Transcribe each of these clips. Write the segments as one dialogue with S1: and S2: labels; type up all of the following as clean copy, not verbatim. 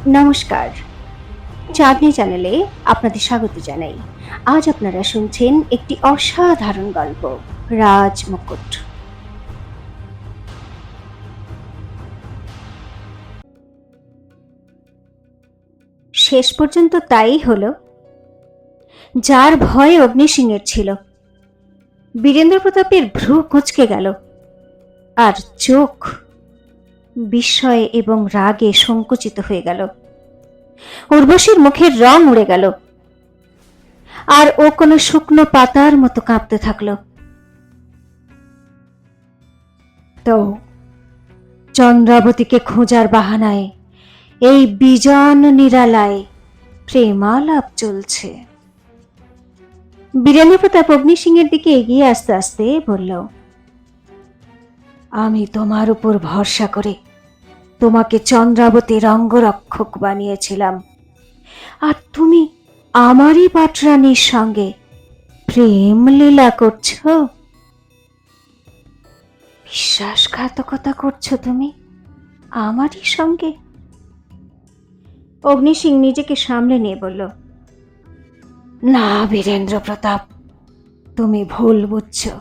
S1: নমস্কার, চাঁদনি চ্যানেলে আপনাদের স্বাগত জানাই। আজ আপনারা শুনছেন একটি অসাধারণ গল্প, রাজমুকুট। শেষ পর্যন্ত তাই হলো। যার ভয় অগ্নিসিংহের ছিল, বীরেন্দ্র প্রতাপের ভ্রু কুঁচকে গেল, আর চোখ বিস্ময়ে এবং রাগে সংকুচিত হয়ে গেল। উর্বশীর মুখের রং উড়ে গেল, আর ও কোনো শুকনো পাতার মতো কাঁপতে থাকলো। তো চন্দ্রাবতীকে খোঁজার বাহানায় এই বিজন নিরালায় প্রেমালাপ চলছে। বীরেন্দ্র প্রতাপ অগ্নিসিংহের দিকে এগিয়ে আসতে আসতে বলল, আমি তোমার উপর ভরসা করে তোমাকে চন্দ্রাবতীর অঙ্গরক্ষক বানিয়েছিলাম, আর তুমি আমারই পাটরানীর সঙ্গে প্রেম লীলা করছো। বিশ্বাসঘাতকতা করছো তুমি আমারই সঙ্গে। অগ্নিসিংহ নিজেকে সামলে নিয়ে বলল, না বীরেন্দ্র প্রতাপ, তুমি ভুল বুঝছো।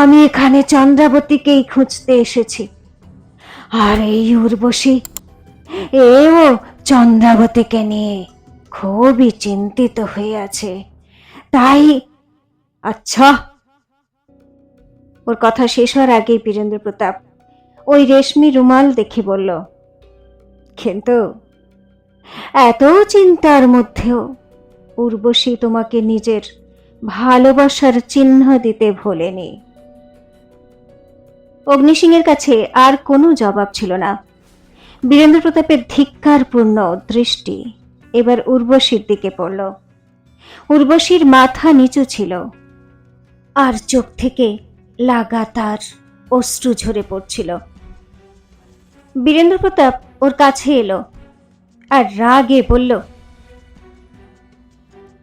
S1: আমি এখানে চন্দ্রাবতীকেই খুঁজতে এসেছি, আর এই উর্বশী এও চন্দ্রাবতীকে নিয়ে খুবই চিন্তিত হয়ে আছে, তাই। আচ্ছা। ওর কথা শেষ হওয়ার আগেই বীরেন্দ্র প্রতাপ ওই রেশমি রুমাল দেখে বলল, কিন্তু এত চিন্তার মধ্যেও উর্বশী তোমাকে নিজের ভালোবাসার চিহ্ন দিতে ভোলেনি। অগ্নিসিংহের কাছে আর কোনো জবাব ছিল না। বীরেন্দ্র প্রতাপের ধিক্কারপূর্ণ দৃষ্টি এবার উর্বশীর দিকে পড়ল। উর্বশীর মাথা নিচু ছিল, আর চোখ থেকে লাগাতার অশ্রু ঝরে পড়ছিল। বীরেন্দ্র প্রতাপ ওর কাছে এলো আর রাগে বলল,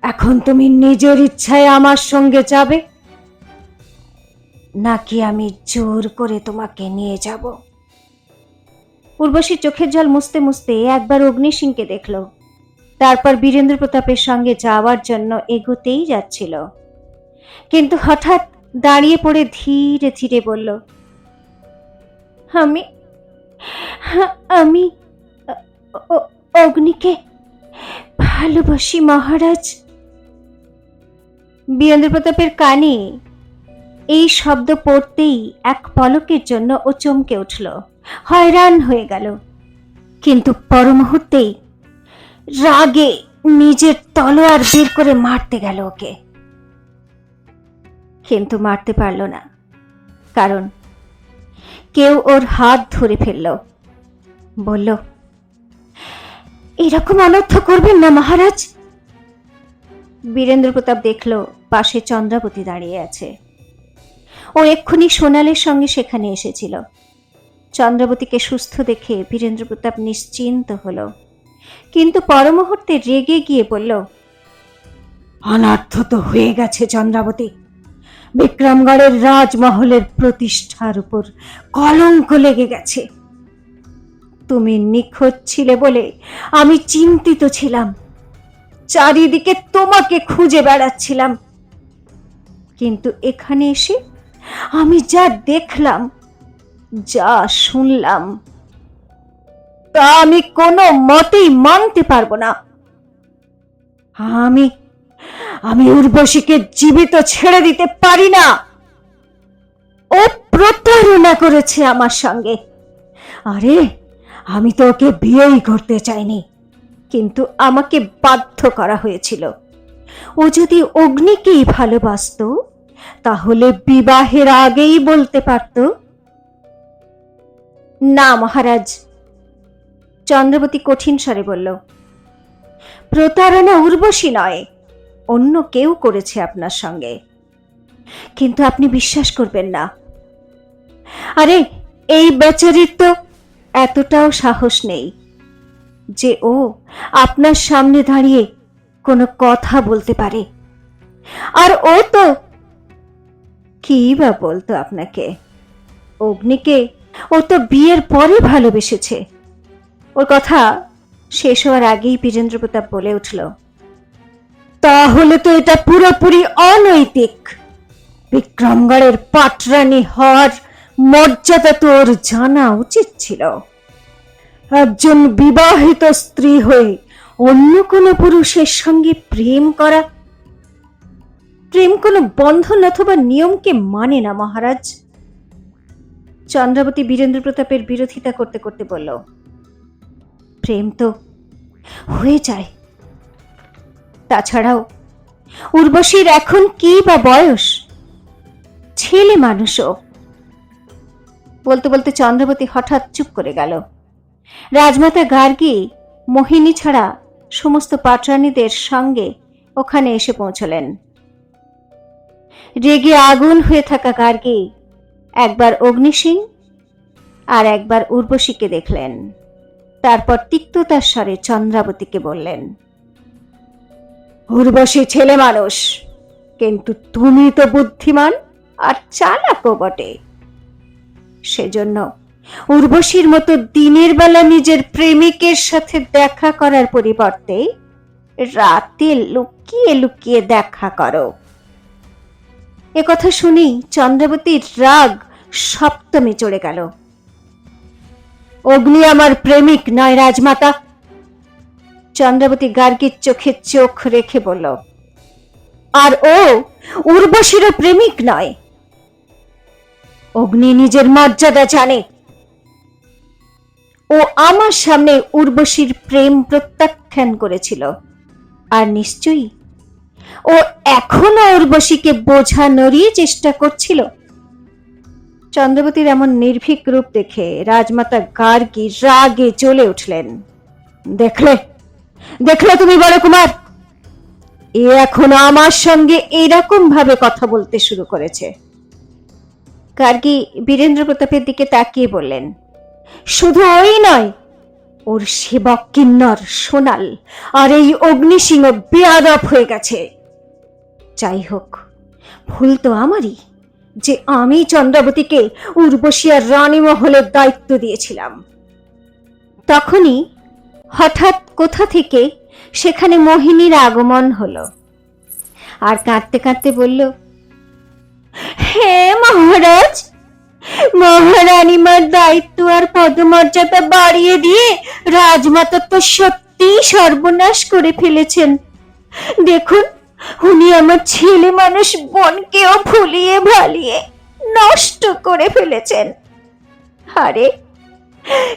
S1: এখন তুমি নিজের ইচ্ছায় আমার সঙ্গে যাবে, নাকি আমি জোর করে তোমাকে নিয়ে যাব? উর্বশী চোখের জল মুছতে মুছতে একবার অগ্নিসিংহকে দেখল, তারপর বীরেন্দ্র প্রতাপের সঙ্গে যাওয়ার জন্য এগোতেই যাচ্ছিল, কিন্তু হঠাৎ দাঁড়িয়ে পড়ে ধীরে ধীরে বলল, আমি আমি অগ্নিকে ভালোবাসি মহারাজ। বীরেন্দ্র প্রতাপের কানে এই শব্দ পড়তেই এক পলকের জন্য ও চমকে উঠল, হয়রান হয়ে গেল, কিন্তু পর মুহূর্তেই রাগে নিজের তলোয়ার বের করে মারতে গেল ওকে, কিন্তু মারতে পারল না, কারণ কেউ ওর হাত ধরে ফেলল। বলল, এরকম অনর্থ করবেন না মহারাজ। বীরেন্দ্র প্রতাপ দেখল পাশে চন্দ্রাবতী দাঁড়িয়ে আছে। ও এক্ষুনি সোনালের সঙ্গে সেখানে এসেছিল। চন্দ্রাবতীকে সুস্থ দেখে বীরেন্দ্র প্রতাপ নিশ্চিন্ত হল, কিন্তু পর মুহূর্তে রেগে গিয়ে বলল, অনর্থ তো হয়ে গেছে চন্দ্রাবতী। বিক্রমগড়ের রাজমহলের প্রতিষ্ঠার উপর কলঙ্ক লেগে গেছে। তুমি নিখোঁজ ছিলে বলে আমি চিন্তিত ছিলাম, চারিদিকে তোমাকে খুঁজে বেড়াচ্ছিলাম, কিন্তু এখানে এসে আমি যা দেখলাম, যা শুনলাম, তা আমি কোনো মতেই মানতে পারবো না। আমি আমি উর্বশীকে জীবিত ছেড়ে দিতে পারি না। ও প্রতারণা করেছে আমার সঙ্গে। আরে, আমি তো ওকে বিয়েই করতে চাইনি, কিন্তু আমাকে বাধ্য করা হয়েছিল। ও যদি অগ্নিকেই ভালোবাসতো, তাহলে বিবাহের আগেই বলতে পারত। না মহারাজ, চন্দ্রাবতী কঠিন স্বরে বলল, প্রতারণা উর্বশী নয়, অন্য কেউ করেছে আপনার সঙ্গে, কিন্তু আপনি বিশ্বাস করবেন না। আরে, এই বেচারির তো এতটাও সাহস নেই যে ও আপনার সামনে দাঁড়িয়ে কোনো কথা বলতে পারে। আর ও তো কি বা বলতো আপনাকে? অগ্নিকে ও তো বিয়ের পরে ভালোবেসেছে। ওর কথা শেষ হওয়ার আগেই বীরেন্দ্র প্রতাপ বলে উঠল, তাহলে তো এটা পুরোপুরি অনৈতিক। বিক্রমগড়ের পাটরানী হওয়ার মর্যাদা তোর জানা উচিত ছিল। একজন বিবাহিত স্ত্রী হয়ে অন্য কোনো পুরুষের সঙ্গে প্রেম করা, প্রেম কোনো বন্ধন অথবা নিয়মকে মানে না মহারাজ। চন্দ্রাবতী বীরেন্দ্র প্রতাপের বিরোধিতা করতে করতে বলল, প্রেম তো হয়ে যায়। তাছাড়াও উর্বশীর এখন কি বা বয়স, ছেলে মানুষও। বলতে বলতে চন্দ্রাবতী হঠাৎ চুপ করে গেল। রাজমাতা গার্গী মোহিনী ছাড়া সমস্ত পাটরানীদের সঙ্গে ওখানে এসে পৌঁছলেন। রেগে আগুন হয়ে থাকা গার্গী একবার অগ্নিসিং আর একবার উর্বশীকে দেখলেন। তারপর তিক্ততার স্বরে চন্দ্রাবতীকে বললেন, উর্বশী ছেলে মানুষ, কিন্তু তুমি তো বুদ্ধিমান আর চালাকও বটে। সেজন্য উর্বশীর মতো দিনের বেলা নিজের প্রেমিকের সাথে দেখা করার পরিবর্তে রাতে লুকিয়ে লুকিয়ে দেখা করো। একথা শুনেই চন্দ্রাবতীর রাগ সপ্তমে চড়ে গেল। অগ্নি আমার প্রেমিক নয় রাজমাতা। চন্দ্রাবতী গার্গীর চোখে চোখ রেখে বলল, আর ও উর্বশীরও প্রেমিক নয়। অগ্নি নিজের মর্যাদা জানে। ও আমার সামনে উর্বশীর প্রেম প্রত্যাখ্যান করেছিল, আর নিশ্চয়ই ও এখনো উর্বশীকে বোঝানোরই চেষ্টা করছিল। চন্দ্রাবতীর এমন নির্ভীক রূপ দেখে রাজমাতা গার্গী রাগে জ্বলে উঠলেন। দেখলে দেখলে তুমি বড় কুমার, এ এখন আমার সঙ্গে এরকম ভাবে কথা বলতে শুরু করেছে। গার্গী বীরেন্দ্র প্রতাপের দিকে তাকিয়ে বললেন, শুধু ওই নয়, ওর সেবক কিন্নর সোনাল আর এই অগ্নিসিংহ বেয়াদব হয়ে গেছে। যাই হোক, ভুল তো আমারই যে আমি চন্দ্রাবতীকে উর্বশী আর রানী মহলের দায়িত্ব দিয়েছিলাম। তখনই হঠাৎ কোথা থেকে সেখানে মোহিনীর আগমন হলো, আর কাঁদতে কাঁদতে বলল, হ্যাঁ মহারাজ, মহারানীমার দায়িত্ব আর পদমর্যাদা বাড়িয়ে দিয়ে রাজমাতা তো সত্যি সর্বনাশ করে ফেলেছেন। দেখুন, উনি আমার ছেলে মানুষ বোনকেও ভুলিয়ে ভালিয়ে নষ্ট করে ফেলেছেন। আরে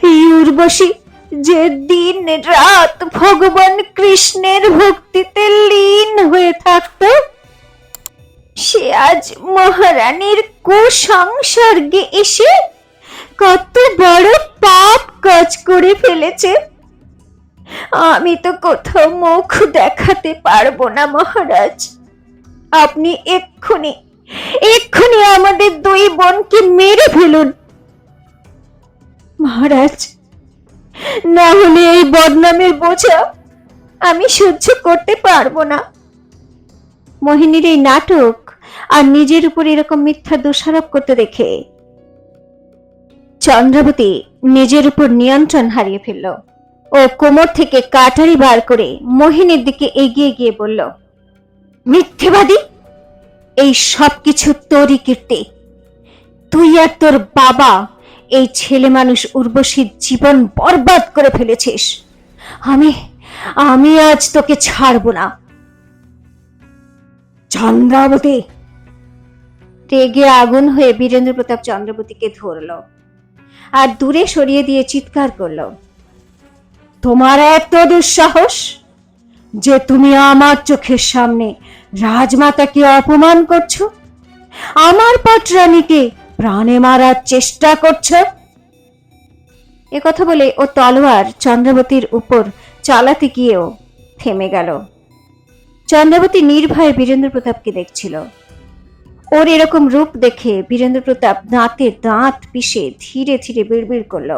S1: এই উর্বশী যে দিন রাত ভগবান কৃষ্ণের ভক্তিতে লীন হয়ে থাকত, সে আজ মহারানীর কুসংসর্গে এসে কত বড় পাপ কাজ করে ফেলেছে। আমি তো কোথাও মুখ দেখাতে পারবো না মহারাজ। আপনি এক্ষুনি এক্ষুনি আমাদের দুই বোনকে মেরে ফেলুন মহারাজ, না হলে এই বদনামের বোঝা আমি সহ্য করতে পারবো না। মোহিনীর এই নাটক আর নিজের উপর এরকম মিথ্যা দোষারোপ করতে দেখে চন্দ্রাবতী নিজের উপর নিয়ন্ত্রণ হারিয়ে ফেলল। ও কোমর থেকে কাটারি বার করে মোহিনীর দিকে এগিয়ে গিয়ে বলল, মিথ্যেবাদী, এই সবকিছু তোরই কীর্তি। তুই আর তোর বাবা এই ছেলে মানুষ উর্বশীর জীবন বরবাদ করে ফেলেছিস। আমি আমি আজ তোকে ছাড়ব না। চন্দ্রাবতী! রেগে আগুন হয়ে বীরেন্দ্র প্রতাপ চন্দ্রাবতীকে ধরল আর দূরে সরিয়ে দিয়ে চিৎকার করল, তোমার এত দুঃসাহস যে তুমি আমার চোখের সামনে রাজমাতাকে অপমান করছো, আমার পাটরানীকে প্রাণে মারার চেষ্টা করছো। একথা বলে ও তলোয়ার চন্দ্রাবতীর উপর চালাতে গিয়েও থেমে গেল। চন্দ্রাবতী নির্ভয়ে বীরেন্দ্র প্রতাপকে দেখছিল। ওর এরকম রূপ দেখে বীরেন্দ্র প্রতাপ দাঁতে দাঁত পিষে ধীরে ধীরে বিড়বিড় করল,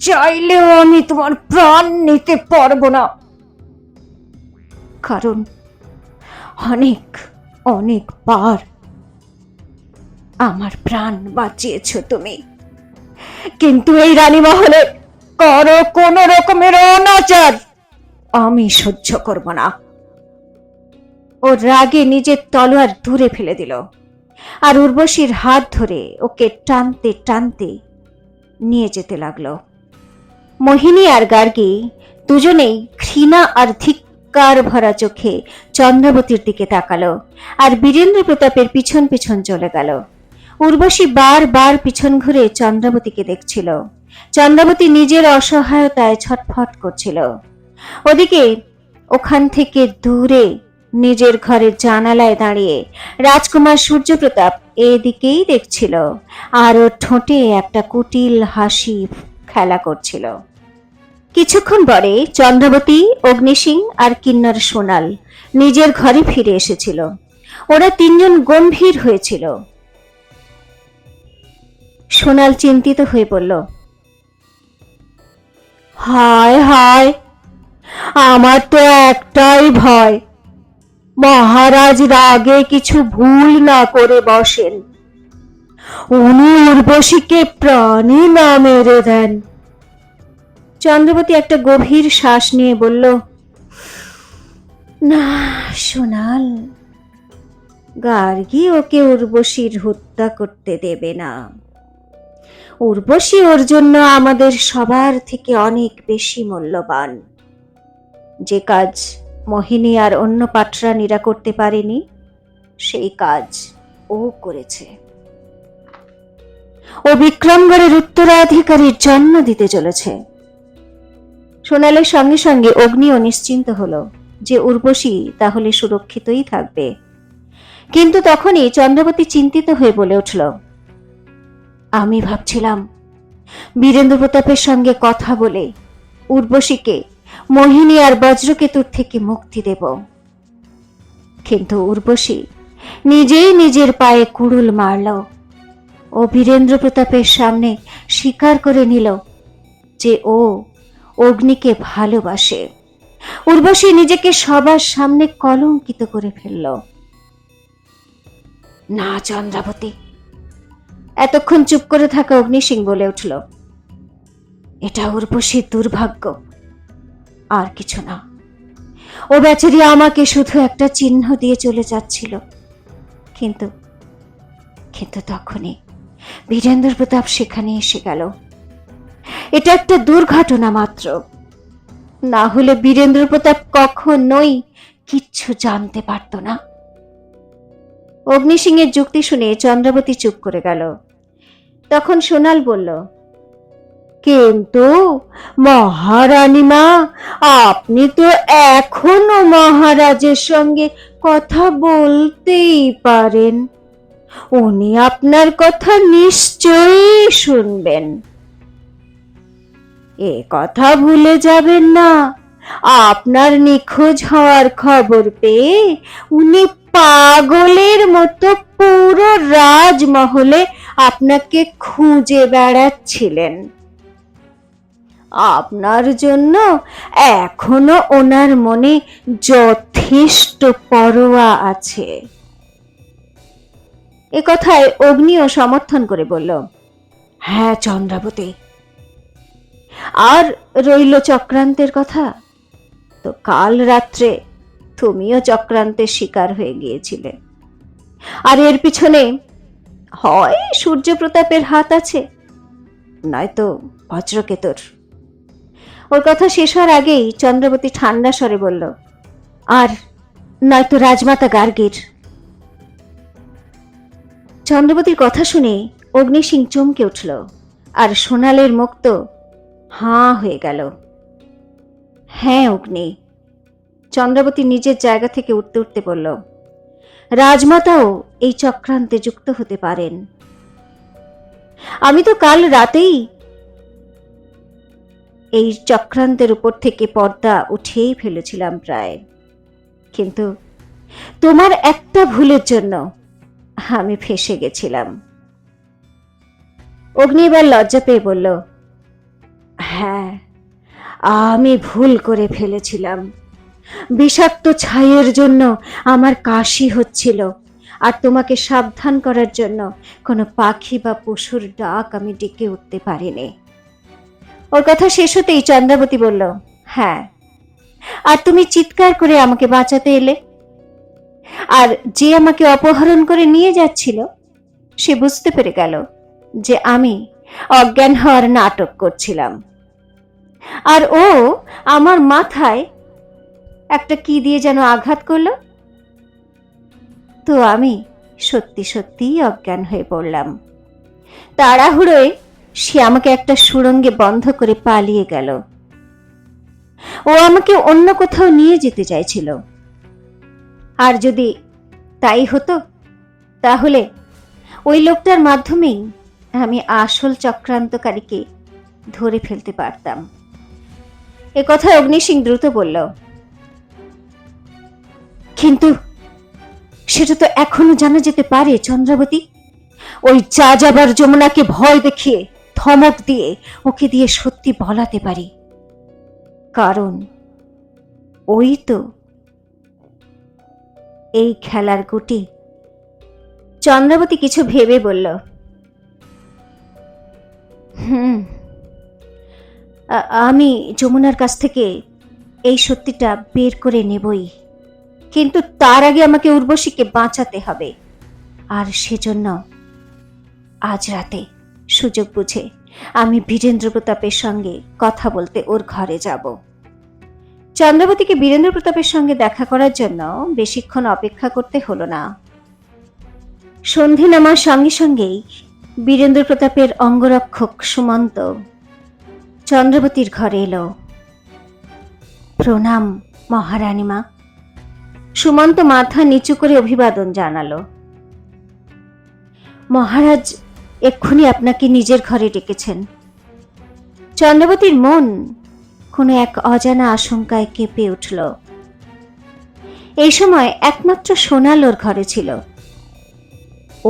S1: চাইলেও আমি তোমার প্রাণ নিতে পারবো না। কারণ অনেক অনেকবার আমার প্রাণ বাঁচিয়েছ তুমি, কিন্তু এই রানী মহলে কারো কোনো রকমের অনাচার আমি সহ্য করব না। ও রাগে নিজের তলোয়ার দূরে ফেলে দিল আর উর্বশীর হাত ধরে ওকে টানতে টানতে নিয়ে যেতে লাগলো। মোহিনী আর গার্গী দুজনেই ঘৃণা আর ধিক্কার ভরা চোখে চন্দ্রাবতীর দিকে তাকালো আর বীরেন্দ্র প্রতাপের পিছন পিছন চলে গেল। উর্বশী বার পিছন ঘুরে চন্দ্রাবতীকে দেখছিল। চন্দ্রাবতী নিজের অসহায়তায় ছটফট করছিল। ওদিকে ওখান থেকে দূরে নিজের ঘরের জানালায় দাঁড়িয়ে রাজকুমার সূর্যপ্রতাপ এদিকেই দেখছিল আর ওর ঠোঁটে একটা কুটিল হাসি খেলা করছিল। কিছুক্ষণ পরে চন্দ্রাবতী, অগ্নিসিং আর কিন্নর সোনাল নিজের ঘরে ফিরে এসেছিল। ওরা তিনজন গম্ভীর হয়েছিল। সোনাল চিন্তিত হয়ে পড়ল, হায় হায়, আমার তো একটাই ভয়, মহারাজ রাগে কিছু ভুল না করে বসেন, উনি উর্বশীকে প্রাণে না মেরে দেন। চন্দ্রবতী একটা গভীর শ্বাস নিয়ে বলল, না সোনাল, গার্গী ওকে উর্বশীর হত্যা করতে দেবে না। উর্বশী ওর জন্য আমাদের সবার থেকে অনেক বেশি মূল্যবান। যে কাজ মোহিনী আর অন্য পাটরানীরা করতে পারেনি, সেই কাজ ও করেছে। ও বিক্রমগড়ের উত্তরাধিকারীর জন্ম দিতে চলেছে। সোনালের সঙ্গে সঙ্গে অগ্নিও নিশ্চিন্ত হলো যে উর্বশী তাহলে সুরক্ষিতই থাকবে। কিন্তু তখনই চন্দ্রাবতী চিন্তিত হয়ে বলে উঠল, আমি ভাবছিলাম বীরেন্দ্র প্রতাপের সঙ্গে কথা বলে উর্বশীকে মোহিনী আর বজ্রকেতুর থেকে মুক্তি দেব। কিন্তু উর্বশী নিজেই নিজের পায়ে কুড়ুল মারল ও বীরেন্দ্র প্রতাপের সামনে স্বীকার করে নিল যে ও অগ্নিকে ভালোবাসে। উর্বশী নিজেকে সবার সামনে কলঙ্কিত করে ফেলল। না চন্দ্রাবতী, এতক্ষণ চুপ করে থাকা অগ্নিসিং বলে উঠল, এটা উর্বশীর দুর্ভাগ্য, আর কিছু না। ও বেচারি আমাকে শুধু একটা চিহ্ন দিয়ে চলে যাচ্ছিল, কিন্তু কিন্তু তখনই বীরেন্দ্র প্রতাপ সেখানে এসে গেল। এটা একটা দুর্ঘটনা মাত্র, না হলে বীরেন্দ্র প্রতাপ কখনোই কিচ্ছু জানতে পারত না। অগ্নিসিংহের যুক্তি শুনে চন্দ্রাবতী চুপ করে গেল। তখন সোনাল বলল, কিন্তু মহারানীমা, আপনি তো এখনো মহারাজের সঙ্গে কথা বলতেই পারেন, উনি আপনার কথা নিশ্চয়ই শুনবেন। এ কথা ভুলে যাবেন না, আপনার নিখোঁজ হওয়ার খবর পেয়ে উনি পাগলের মতো পুরো রাজমহলে আপনাকে খুঁজে বেড়াচ্ছিলেন। আপনার জন্য এখনো ওনার মনে যথেষ্ট পরোয়া আছে। এ কথায় অগ্নিও সমর্থন করে বলল, হ্যাঁ চন্দ্রাবতী। আর রইল চক্রান্তের কথা, তো কাল রাত্রে তুমিও চক্রান্তের শিকার হয়ে গিয়েছিলে, আর এর পিছনে হয় সূর্যপ্রতাপের হাত আছে, নয়তো বজ্রকেতুর। ওর কথা শেষ হওয়ার আগেই চন্দ্রাবতী ঠান্ডা স্বরে বলল, আর নয়তো রাজমাতা গার্গীর। চন্দ্রাবতীর কথা শুনে অগ্নিসিং চমকে উঠল আর সোনালের মুখ তো হাঁ হয়ে গেল। হ্যাঁ অগ্নি, চন্দ্রাবতী নিজের জায়গা থেকে উঠতে উঠতে বলল, রাজমাতাও এই চক্রান্তে যুক্ত হতে পারেন। আমি তো কাল রাতেই এই চক্রান্তের উপর থেকে পর্দা উঠিয়েই ফেলেছিলাম প্রায়, কিন্তু তোমার একটা ভুলের জন্য আমি ফেঁসে গেছিলাম। অগ্নি এবার লজ্জা পেয়ে বলল, হ্যাঁ, আমি ভুল করে ফেলেছিলাম। বিষাক্ত ছাইয়ের জন্য আমার কাশি হচ্ছিল, আর তোমাকে সাবধান করার জন্য কোনো পাখি বা পশুর ডাক আমি ডেকে উঠতে পারিনি। ওর কথা শেষ হতেই চন্দ্রাবতী বলল, হ্যাঁ, আর তুমি চিৎকার করে আমাকে বাঁচাতে এলে। আর যে আমাকে অপহরণ করে নিয়ে যাচ্ছিল সে বুঝতে পেরে গেল যে আমি অজ্ঞান হওয়ার নাটক করছিলাম, আর ও আমার মাথায় একটা কি দিয়ে যেন আঘাত করলো। তো আমি সত্যি সত্যিই অজ্ঞান হয়ে পড়লাম। তাড়াহুড়োয় সে আমাকে একটা সুড়ঙ্গে বন্ধ করে পালিয়ে গেল। ও আমাকে অন্য কোথাও নিয়ে যেতে চাইছিল, আর যদি তাই হতো তাহলে ওই লোকটার মাধ্যমেই আমি আসল চক্রান্তকারীকে ধরে ফেলতে পারতাম। এ কথা অগ্নিসিং দ্রুত বলল, কিন্তু সেটা তো এখনো জানা যেতে পারে চন্দ্রাবতী। ওই যা যাবার যমুনাকে ভয় দেখিয়ে ধমক দিয়ে ওকে দিয়ে সত্যি বলাতে পারি, কারণ ওই তো এই খেলার গুটি। চন্দ্রাবতী কিছু ভেবে বলল, আমি যমুনার কাছ থেকে এই সত্যিটা বের করে নেবই, কিন্তু তার আগে আমাকে উর্বশীকে বাঁচাতে হবে। আর সেজন্য আজ রাতে সুযোগ বুঝে আমি বীরেন্দ্র প্রতাপের সঙ্গে কথা বলতে ওর ঘরে যাব। চন্দ্রাবতীকে বীরেন্দ্র প্রতাপের সঙ্গে দেখা করার জন্য বেশিক্ষণ অপেক্ষা করতে হলো না। সন্ধে নামার সঙ্গে সঙ্গেই বীরেন্দ্র প্রতাপের অঙ্গরক্ষক সুমন্ত চন্দ্রাবতীর ঘরে এলো। প্রণাম মহারানীমা। সুমন্ত মাথা নিচু করে অভিবাদন জানালো। মহারাজ এক্ষুনি আপনাকে নিজের ঘরে ডেকেছেন। চন্দ্রাবতীর মন কোনো এক অজানা আশঙ্কায় কেঁপে উঠল। এই সময় একমাত্র সোনাল ওর ঘরে ছিল।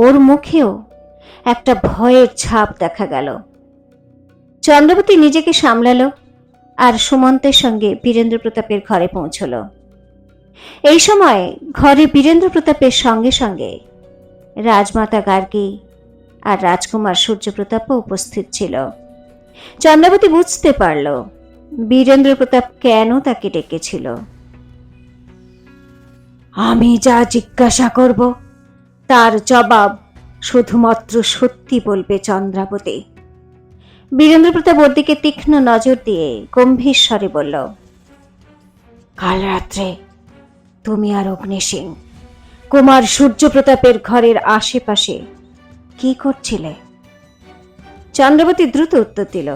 S1: ওর মুখেও একটা ভয়ের ছাপ দেখা গেল। চন্দ্রাবতী নিজেকে সামলালো আর সুমন্তের সঙ্গে বীরেন্দ্র প্রতাপের ঘরে পৌঁছল। এই সময় ঘরে বীরেন্দ্র প্রতাপের সঙ্গে সঙ্গে রাজমাতা গার্গী আর রাজকুমার সূর্যপ্রতাপও উপস্থিত ছিল। চন্দ্রাবতী বুঝতে পারল বীরেন্দ্র প্রতাপ কেন তাকে ডেকেছিল। আমি যা জিজ্ঞাসা করব তার জবাব শুধুমাত্র সত্যি বলবে চন্দ্রাবতী। বীরেন্দ্র প্রতাপ ওর দিকে তীক্ষ্ণ নজর দিয়ে গম্ভীর স্বরে বলল, কাল রাত্রে তুমি আর অগ্নিসিং কুমার সূর্যপ্রতাপের ঘরের আশেপাশে কি করছিলে? চন্দ্রাবতী দ্রুত উত্তর দিল,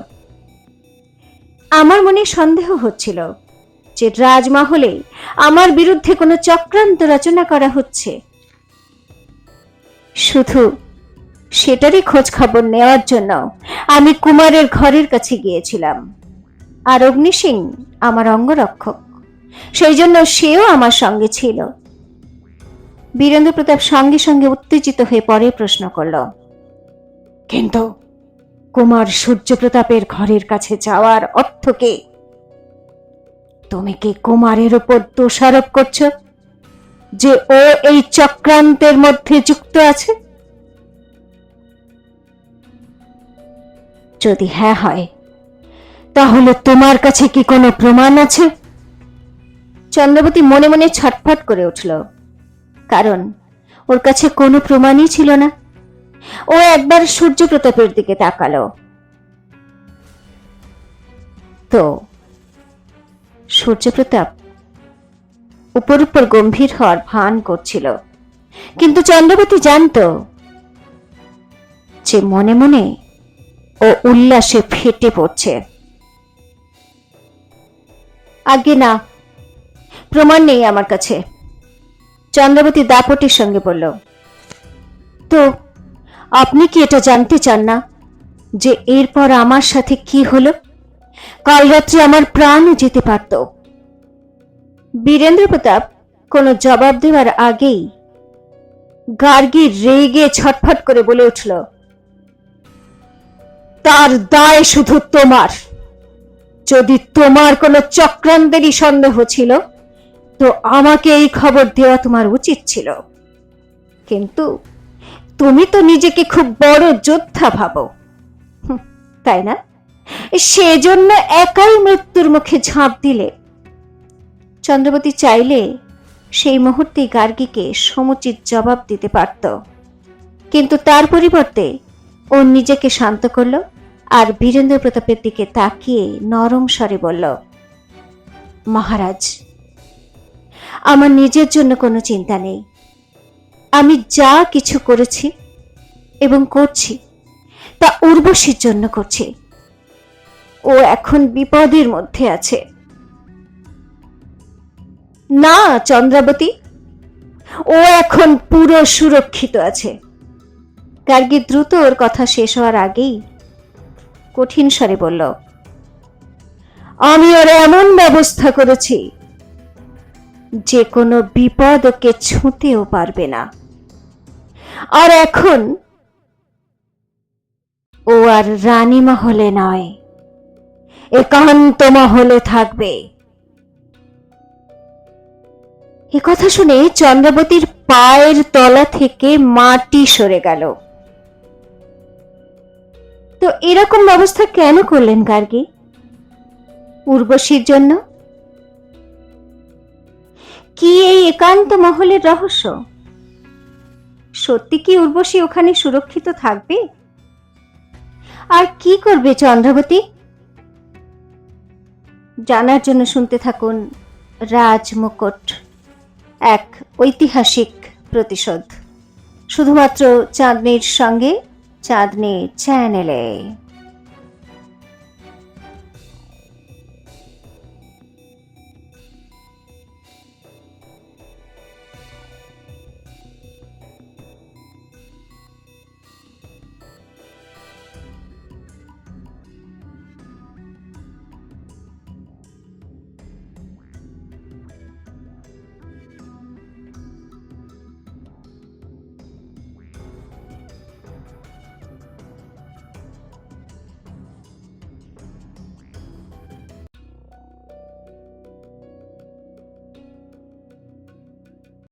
S1: আমার মনে সন্দেহ হচ্ছিল যে রাজমহলে আমার বিরুদ্ধে কোনো চক্রান্ত রচনা করা হচ্ছে। শুধু সেটারই খোঁজ খবর নেওয়ার জন্য আমি কুমারের ঘরের কাছে গিয়েছিলাম, আর অগ্নিসিং আমার অঙ্গরক্ষক, সেই জন্য সেও আমার সঙ্গে ছিল। বীরেন্দ্র প্রতাপ সঙ্গে সঙ্গে উত্তেজিত হয়ে পরে প্রশ্ন করল, কিন্তু কুমার সূর্যপ্রতাপের ঘরের কাছে যাওয়ার অর্থ কি? তুমি কি কুমারের উপর দোষারোপ করছো যে ও এই চক্রান্তের মধ্যে যুক্ত আছে? যদি হ্যাঁ হয় তাহলে তোমার কাছে কি কোনো প্রমাণ আছে? চন্দ্রাবতী মনে মনে ছটফট করে উঠল, কারণ ওর কাছে কোনো প্রমাণই ছিল না। ও একবার সূর্যপ্রতাপের দিকে তাকালো। তো সূর্যপ্রতাপ উপর উপর গম্ভীর হওয়ার ভান করছিল, কিন্তু চন্দ্রাবতী জানত যে মনে মনে ও উল্লাসে ফেটে পড়ছে। আগে না, প্রমাণ নেই আমার কাছে, চন্দ্রাবতী দাপটের সঙ্গে বলল। তো আপনি কি এটা জানতে চান না যে এরপর আমার সাথে কি হলো? কাল রাত্রে আমার প্রাণও যেতে পারত। বীরেন্দ্র প্রতাপ কোনো জবাব দেওয়ার আগেই গার্গী রেগে ছটফট করে বলে উঠল, তার দায় শুধু তোমার। যদি তোমার কোনো চক্রান্তেরই সন্দেহ ছিল তো আমাকে এই খবর দেওয়া তোমার উচিত ছিল, কিন্তু তুমি তো নিজেকে খুব বড় যোদ্ধা ভাবো, তাই না? সেজন্য একাই মৃত্যুর মুখে ঝাঁপ দিলে? চন্দ্রবতী চাইলে সেই মুহূর্তেই গার্গীকে সমুচিত জবাব দিতে পারত, কিন্তু তার পরিবর্তে ও নিজেকে শান্ত করল আর বীরেন্দ্র প্রতাপের দিকে তাকিয়ে নরম স্বরে বলল, মহারাজ, আমার নিজের জন্য কোনো চিন্তা নেই। আমি যা কিছু করেছি এবং করছি তা উর্বশীর জন্য করছি। ও এখন বিপদের মধ্যে আছে। না চন্দ্রাবতী, ও এখন পুরো সুরক্ষিত আছে। গার্গী দ্রুত ওর কথা শেষ হওয়ার আগেই কঠিন স্বরে বলল, আমি ওর এমন ব্যবস্থা করেছি যে কোনো বিপদ ওকে ছুঁতেও পারবে না। আর এখন ও আর রানী মহলে নয়, একান্ত মহলে থাকবে। এ কথা শুনে চন্দ্রাবতীর পায়ের তলা থেকে মাটি সরে গেল। তো এরকম ব্যবস্থা কেন করলেন গার্গী? উর্বশীর জন্য? কি এই একান্ত মহলের রহস্য? সত্যি কি উর্বশী ওখানে সুরক্ষিত থাকবে? আর কি করবে চন্দ্রাবতী? জানার জন্য শুনতে থাকুন রাজমুকুট, এক ঐতিহাসিক প্রতিশোধ, শুধুমাত্র চাঁদনীর সঙ্গে, চাঁদনী চ্যানেলে।